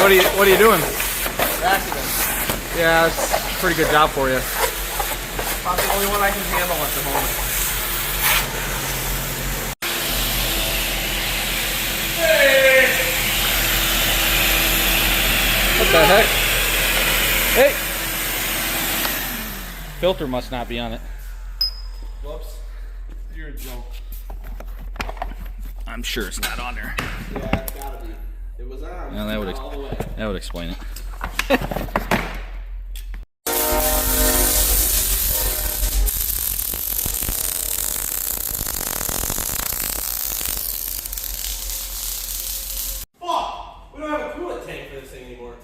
what are you doing? Accident. Yeah, it's a pretty good job for you. About the only one I can handle at the moment. Hey! What the heck? Hey! Filter must not be on it. Whoops. You're a joke. I'm sure it's not on there. Yeah, it's gotta be. It was on. Yeah, All the way. that would explain it. Fuck! We don't have a coolant tank for this thing anymore.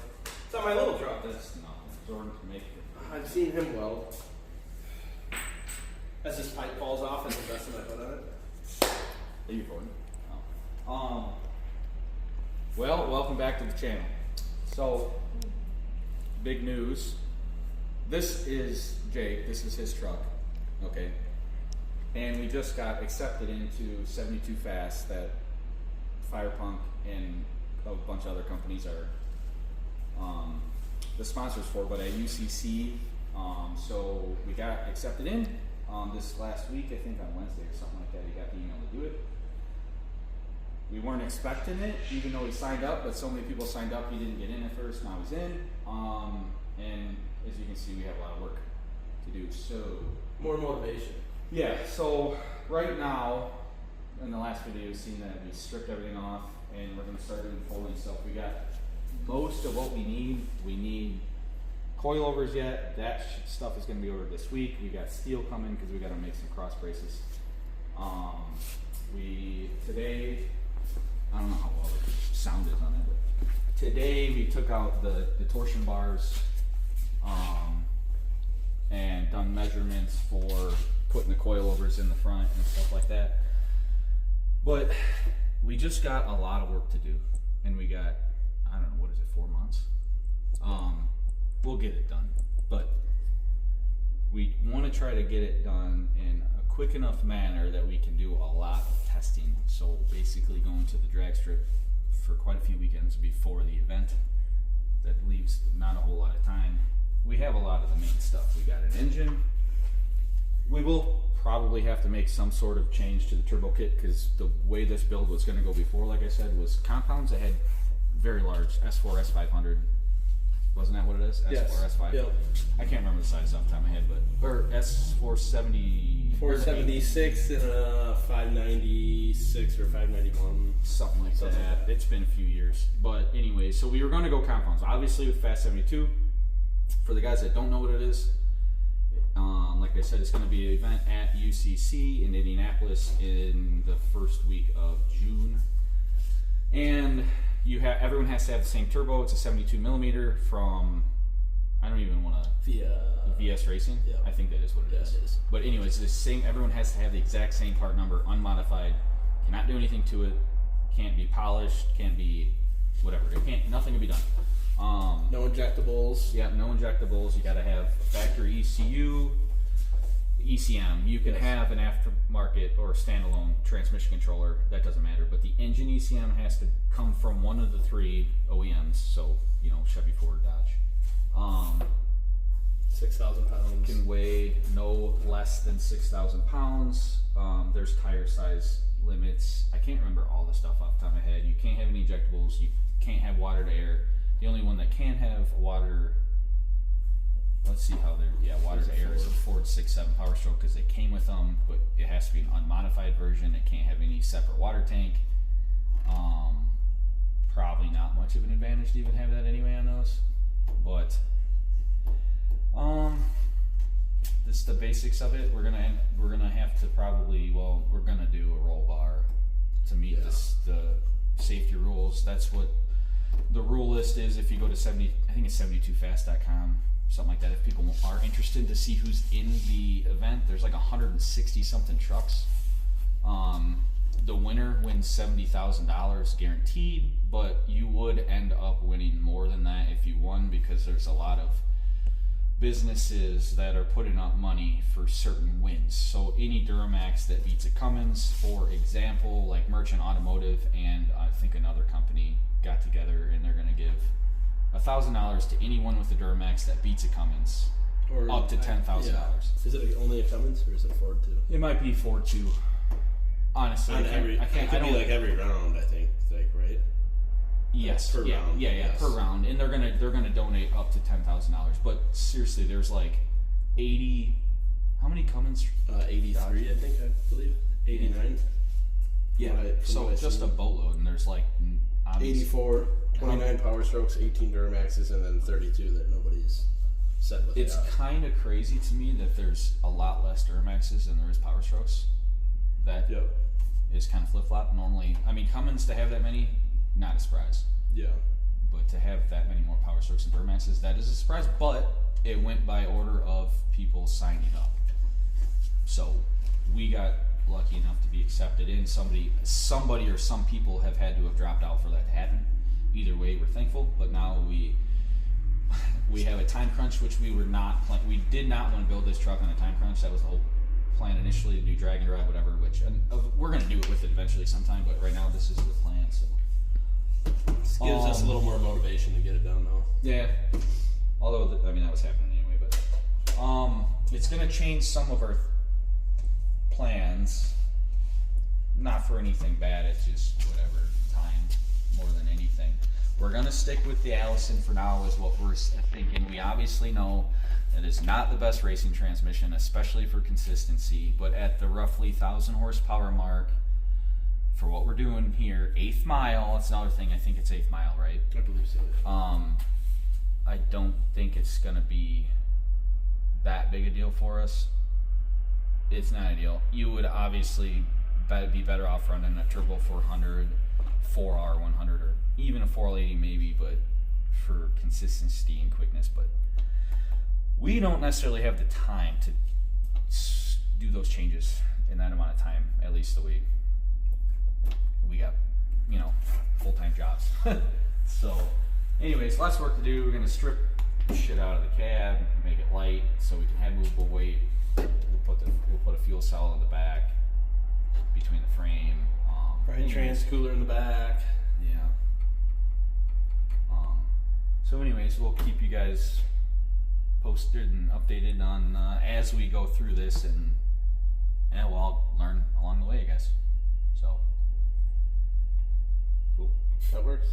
It's on my little truck. That's nothing. Jordan can make it. I've seen him weld. As this pipe falls off, that's the best thing I put on it. Are you recording? Oh. Well, welcome back to the channel. So, big news. This is Jake. This is his truck. Okay. And we just got accepted into 72fast that Firepunk and a bunch of other companies are the sponsors for, but at UCC. So we got accepted in this last week, I think on Wednesday or something like that. He got the email to do it. We weren't expecting it, even though he signed up, but so many people signed up, he didn't get in at first, now he's in. And as you can see, we have a lot of work to do. So More motivation. yeah, so right now, in the last video, you've seen that we stripped everything off and we're going to start doing folding stuff. We got most of what we need. We need coilovers yet. That stuff is going to be ordered this week. We got steel coming because we got to make some cross braces. Today, I don't know how well the sound is on it, but today we took out the torsion bars and done measurements for putting the coilovers in the front and stuff like that. But we just got a lot of work to do, and we got, I don't know, what is it, 4 months? We'll get it done, but we want to try to get it done in a quick enough manner that we can do a lot of testing. So basically going to the drag strip for quite a few weekends before the event. That leaves not a whole lot of time. We have a lot of the main stuff. We got an engine. We will probably have to make some sort of change to the turbo kit because the way this build was going to go before, like I said, was compounds that had very large S4, S500. Wasn't that what it is? S4, Yes. S5? Yep. I can't remember the size off the top of my head, but, or S470. 476 and a 596 or 591. Something like that. It's been a few years. But anyway, so we were going to go compounds. Obviously with Fast 72, for the guys that don't know what it is, like I said, it's going to be an event at UCC in Indianapolis in the first week of June. And everyone has to have the same turbo. It's a 72 millimeter from, I don't even want to, VS Racing. Yeah. I think that is what it is. It is. But anyways, the same. Everyone has to have the exact same part number, unmodified. Cannot do anything to it. Can't be polished. Can't be whatever. Nothing can be done. No injectables. Yeah, no injectables. You got to have a factory ECU, ECM. You can have an aftermarket or a standalone transmission controller. That doesn't matter. But the engine ECM has to come from one of the 3 OEMs. So, Chevy, Ford, Dodge. 6,000 pounds. Can weigh no less than 6,000 pounds. There's tire size limits. I can't remember all the stuff off the top of my head. You can't have any injectables. You can't have water to air. The only one that can have water, let's see how they're, water to air is a Ford 6.7 Power Stroke because they came with them, but it has to be an unmodified version. It can't have any separate water tank. Probably not much of an advantage to even have that anyway on those, but this is the basics of it. We're gonna have to probably, we're gonna do a roll bar to meet the safety rules. That's what the rule list is. If you go to I think it's 72fast.com, something like that. If people are interested to see who's in the event, there's like 160 something trucks. The winner wins $70,000 guaranteed, but you would end up winning more than that if you won, because there's a lot of businesses that are putting up money for certain wins. So any Duramax that beats a Cummins, for example, like Merchant Automotive and I think another company got together and they're going to give $1,000 to anyone with a Duramax that beats a Cummins, Or up to $10,000. Is it only a Cummins or is it Ford too? It might be Ford too. Honestly, On I every, can't. it could be like every round, I think. Like, right? Yes. Per round, Yeah. yes. Per round, and they're gonna donate up to $10,000. But seriously, there's like 80. How many Cummins? 83, I think. I believe 89. Yeah. From So what I've just seen. a boatload, and there's like 84, 29 Power Strokes, 18 Duramaxes, and then 32 that nobody's said what It's they are. kind of crazy to me that there's a lot less Duramaxes than there is Power Strokes. That Yep. is kind of flip flop. Normally, I mean, Cummins to have that many, not a surprise. Yeah. But to have that many more Power Strokes and Duramaxes, that is a surprise. But it went by order of people signing up. So we got lucky enough to be accepted in. Somebody or some people have had to have dropped out for that to happen. Either way, we're thankful. But now we have a time crunch, which we did not want to build this truck on a time crunch. That was the whole plan initially, to do drag and drive, whatever. Which we're going to do it with it eventually sometime. But right now, this is the plan. So This gives us a little more motivation to get it done, though. yeah. Although that was happening anyway. But it's going to change some of our plans. Not for anything bad. It's just whatever, time more than anything. We're going to stick with the Allison for now, is what we're thinking. We obviously know that it's not the best racing transmission, especially for consistency, but at the roughly 1,000 horsepower mark, for what we're doing here, 8th mile, that's another thing, I think it's 8th mile, right? I believe so. I don't think it's going to be that big a deal for us. It's not ideal. You would obviously be better off running a turbo 400, 4R100, or even a 480 maybe, but for consistency and quickness. But we don't necessarily have the time to do those changes in that amount of time, at least the way we got, full-time jobs. So anyways, lots of work to do. We're going to strip shit out of the cab, make it light so we can have movable weight. We'll put a fuel cell in the back between the frame. Right, trans cooler in the back. Yeah. So anyways, we'll keep you guys posted and updated on as we go through this, and we'll all learn along the way, I guess. So cool. That works.